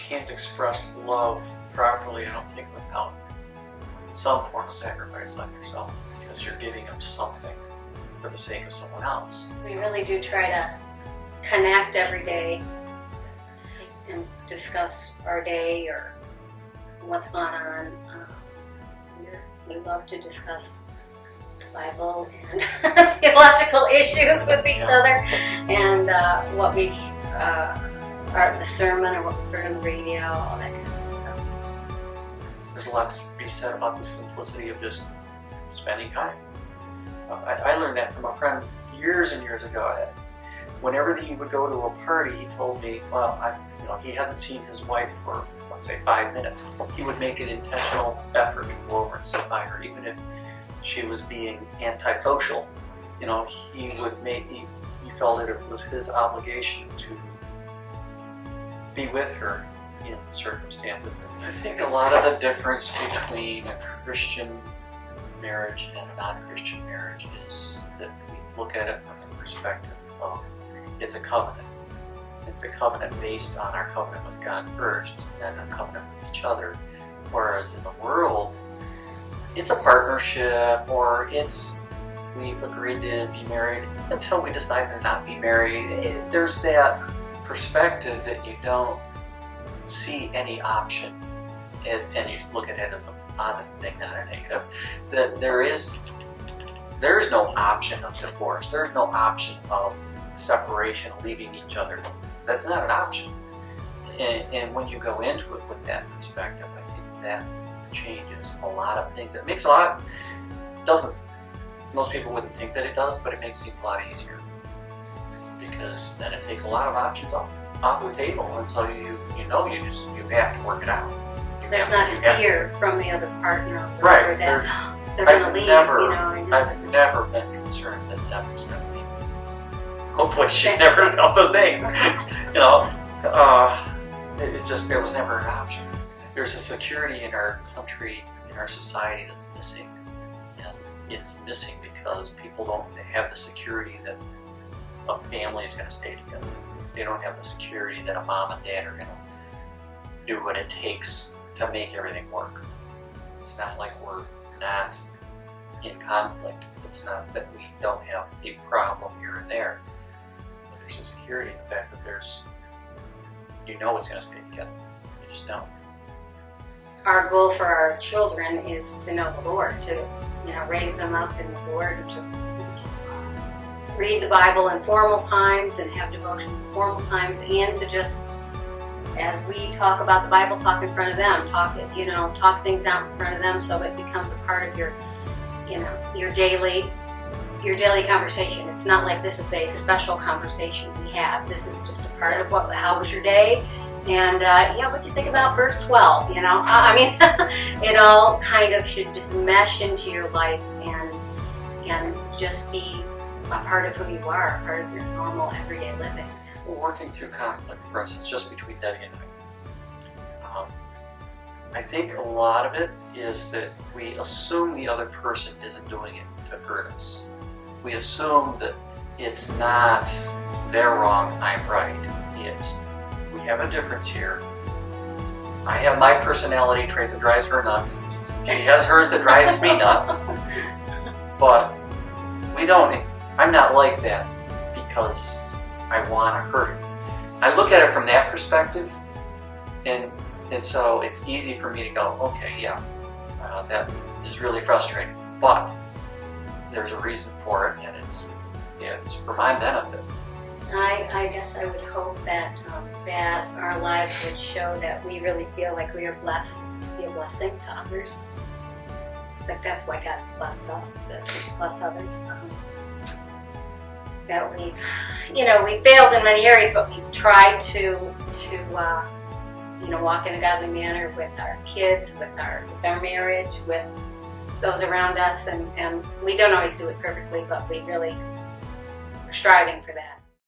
can't express love properly, I don't think, without some form of sacrifice on yourself, because you're giving up something for the sake of someone else. We really do try to connect every day and discuss our day or what's going on. We love to discuss the Bible and theological issues with each other, and what we the sermon or what we've heard on the radio, all that kind of stuff. There's a lot to be said about the simplicity of just spending time. I learned that from a friend years and years ago. Whenever he would go to a party, he told me, well, he hadn't seen his wife for, let's say, 5 minutes. He would make an intentional effort to go over and sit by her, even if she was being antisocial. He felt that it was his obligation to be with her in circumstances. I think a lot of the difference between a Christian marriage and a non-Christian marriage is that we look at it from the perspective of it's a covenant. It's a covenant based on our covenant with God first, and a covenant with each other. Whereas in the world, it's a partnership, or we've agreed to be married until we decide to not be married. There's that perspective that you don't see any option, and you look at it as a positive thing, not a negative. That there is no option of divorce. There's no option of separation, leaving each other. That's not an option. And when you go into it with that perspective, I think that changes a lot of things. It makes most people wouldn't think that it does, but it makes things a lot easier, because then it takes a lot of options off the table, and so you have to work it out. There's not fear from the other partner, right? That they're going to leave. I've never been concerned that Deb was going to leave. Hopefully, she's never felt the same. It's just there was never an option. There's a security in our country, in our society, that's missing, and it's missing because people don't have the security that a family is going to stay together. They don't have the security that a mom and dad are going to do what it takes to make everything work. It's not like we're not in conflict. It's not that we don't have a problem here and there. But there's a security in the fact that it's going to stay together. You just know. Our goal for our children is to know the Lord, to raise them up in the Lord, to read the Bible in formal times and have devotions in formal times, and to just, as we talk about the Bible, talk in front of them, talk things out in front of them, so it becomes a part of your daily conversation. It's not like this is a special conversation we have. This is just a part of how was your day? And what do you think about verse 12? It all kind of should just mesh into your life and just be a part of who you are, a part of your normal everyday living. We're working through conflict, for us, it's just between Debbie and I. I think a lot of it is that we assume the other person isn't doing it to hurt us. We assume that it's not they're wrong, I'm right. We have a difference here. I have my personality trait that drives her nuts. She has hers that drives me nuts. But I'm not like that because I want to hurt her. I look at it from that perspective, and so it's easy for me to go, okay, that is really frustrating, but there's a reason for it, and it's for my benefit. I guess I would hope that our lives would show that we really feel like we are blessed to be a blessing to others. Like that's why God's blessed us, to bless others. That we've failed in many areas, but we've tried to walk in a godly manner with our kids, with our marriage, with those around us, and we don't always do it perfectly, but we really are striving for that.